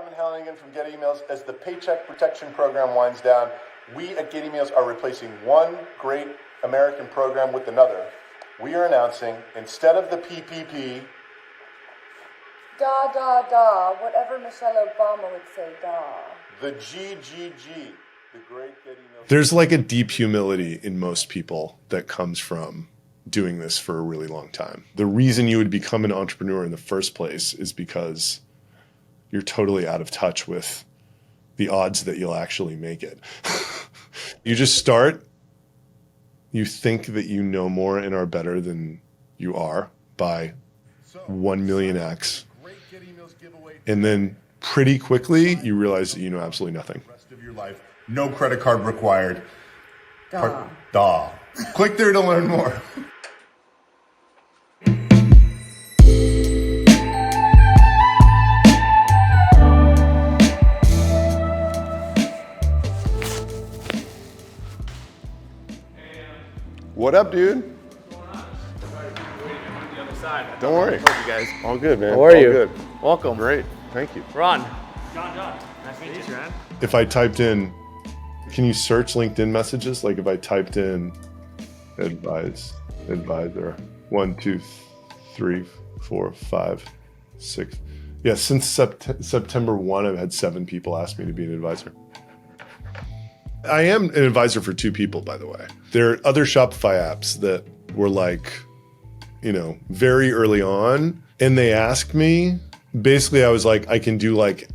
Simon Halligan from Get Emails. As the Paycheck Protection Program winds down, we at Get Emails are replacing one great American program with another. We are announcing, instead of the PPP, whatever Michelle Obama would say, the GGG, the Great Get Emails. There's like a deep humility in most people that comes from doing this for a really long time. The reason you would become an entrepreneur in the first place is because you're totally out of touch with the odds that you'll actually make it. You just start, you think that you know more and are better than you are by 1 million X. And then pretty quickly you realize that you know absolutely nothing. Rest of your life, no credit card required. Click there to learn more. What up, dude? Don't worry. Told you guys. All good, man. How are you? All good. Welcome. Great. Thank you. Ron. John. Nice to meet you, man. If I typed in, can you search LinkedIn messages? Like if I typed in advisor, 1, 2, 3, 4, 5, 6. Yeah, since September 1, I've had 7 people ask me to be an advisor. I am an advisor for 2 people, by the way. There are other Shopify apps that were like, very early on, and they asked me, basically I was like, I can do like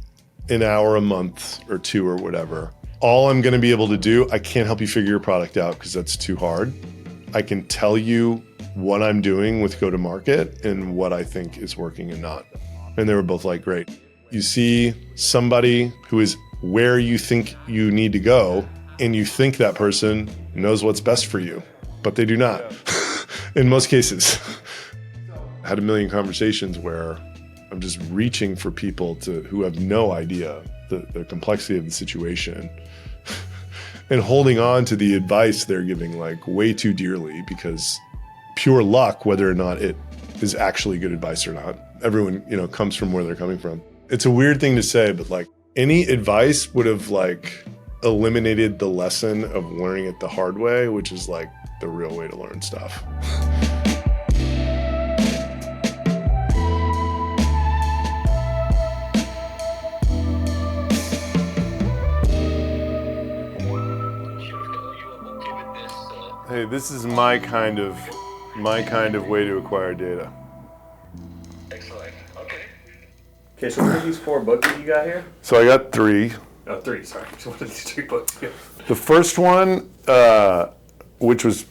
an hour a month or 2 or whatever. All I'm going to be able to do, I can't help you figure your product out because that's too hard. I can tell you what I'm doing with go-to-market and what I think is working and not. And they were both like, great. You see somebody who is where you think you need to go, and you think that person knows what's best for you, but they do not. In most cases. I had a million conversations where I'm just reaching for people who have no idea the complexity of the situation and holding on to the advice they're giving like way too dearly because pure luck, whether or not it is actually good advice or not. Everyone, comes from where they're coming from. It's a weird thing to say, but like any advice would have like eliminated the lesson of learning it the hard way, which is like the real way to learn stuff. Hey, this is my kind of way to acquire data. Excellent. Okay. Okay, so what are these 4 books that you got here? So I got 3. Oh, 3, sorry. So what are these 3 books? The first one, which was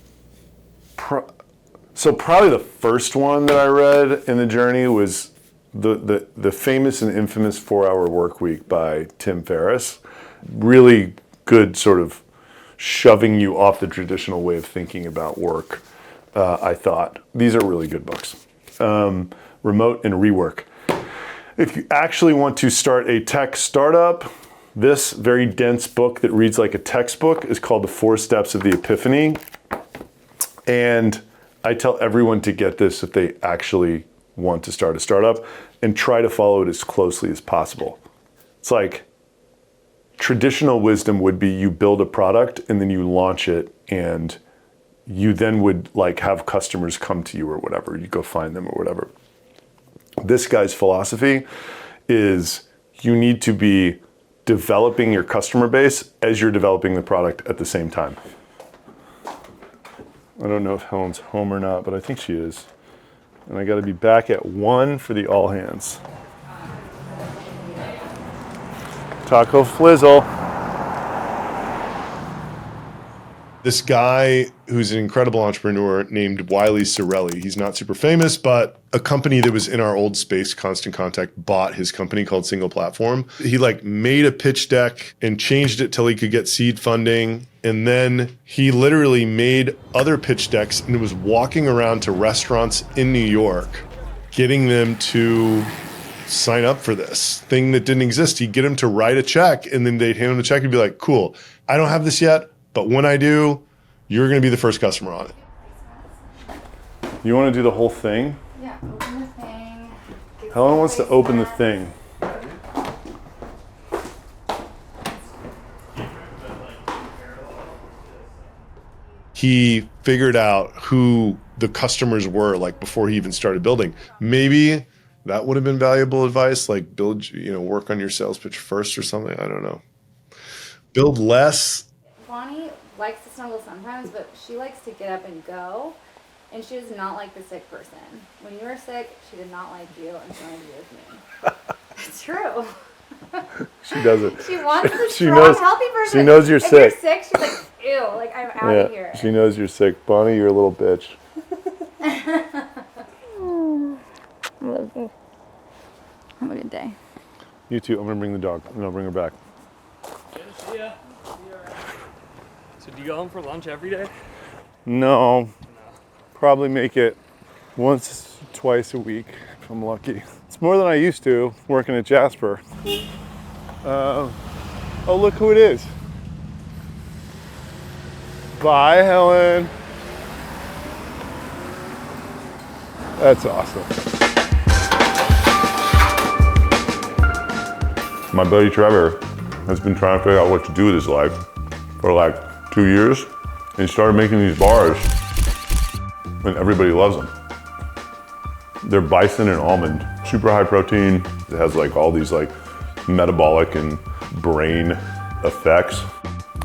probably the first one that I read in the journey was the famous and infamous 4-Hour Workweek by Tim Ferriss. Really good sort of shoving you off the traditional way of thinking about work, I thought. These are really good books. Remote and Rework. If you actually want to start a tech startup, this very dense book that reads like a textbook is called The 4 Steps of the Epiphany. And I tell everyone to get this if they actually want to start a startup and try to follow it as closely as possible. It's like traditional wisdom would be you build a product and then you launch it and you then would like have customers come to you or whatever. You go find them or whatever. This guy's philosophy is you need to be developing your customer base as you're developing the product at the same time. I don't know if Helen's home or not, but I think she is. And I got to be back at 1 for the all hands. Taco Flizzle. This guy who's an incredible entrepreneur named Wiley Sorelli. He's not super famous, but a company that was in our old space, Constant Contact, bought his company called Single Platform. He like made a pitch deck and changed it till he could get seed funding. And then he literally made other pitch decks and was walking around to restaurants in New York, getting them to sign up for this thing that didn't exist. He'd get them to write a check and then they'd hand him the check and be like, cool, I don't have this yet, but when I do, you're going to be the first customer on it. You want to do the whole thing? Yeah, open the thing. Helen wants to open the thing. he figured out who the customers were like before he even started building. Maybe that would have been valuable advice, like work on your sales pitch first or something. I don't know. Build less. Bonnie likes to snuggle sometimes, but she likes to get up and go. And she does not like the sick person. When you were sick, she did not like you and she wanted to be with me. It's true. She doesn't. She wants the strong, healthy person. She knows you're if sick. If you're sick, she's like, ew, like I'm out of here. She knows you're sick. Bonnie, you're a little bitch. Love you. Have a good day. You too. I'm gonna bring the dog and I'll bring her back. See ya. So do you go home for lunch every day? No. Probably make it once, twice a week if I'm lucky. It's more than I used to working at Jasper. Oh, look who it is. Bye, Helen. That's awesome. My buddy Trevor has been trying to figure out what to do with his life for like 2 years. And he started making these bars. And everybody loves them. They're bison and almond, super high protein. It has like all these like metabolic and brain effects.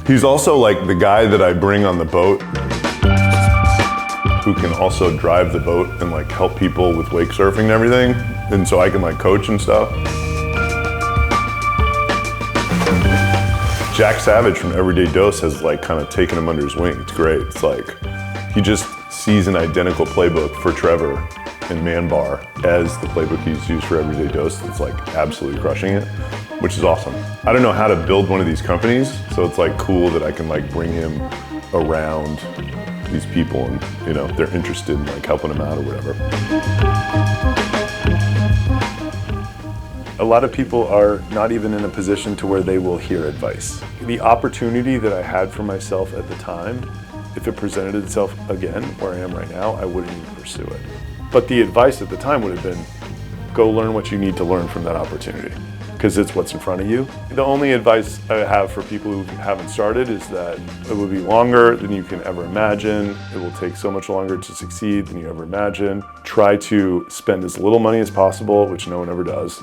He's also like the guy that I bring on the boat who can also drive the boat and like help people with wake surfing and everything. And so I can like coach and stuff. Jack Savage from Everyday Dose has like kind of taken him under his wing. It's great. It's like, he just sees an identical playbook for Trevor and Man Bar as the playbook he's used for Everyday Dose. It's like absolutely crushing it, which is awesome. I don't know how to build one of these companies, so it's like cool that I can like bring him around these people and if they're interested in like helping him out or whatever. A lot of people are not even in a position to where they will hear advice. The opportunity that I had for myself at the time, if it presented itself again, where I am right now, I wouldn't even pursue it. But the advice at the time would have been, go learn what you need to learn from that opportunity, because it's what's in front of you. The only advice I have for people who haven't started is that it will be longer than you can ever imagine. It will take so much longer to succeed than you ever imagine. Try to spend as little money as possible, which no one ever does,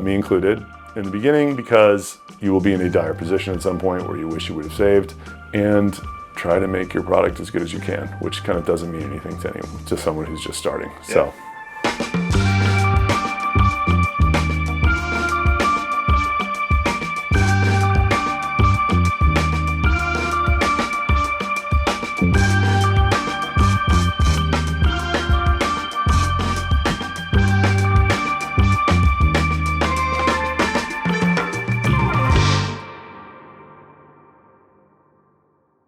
me included, in the beginning, because you will be in a dire position at some point where you wish you would have saved. And try to make your product as good as you can, which kind of doesn't mean anything to anyone, to someone who's just starting. So.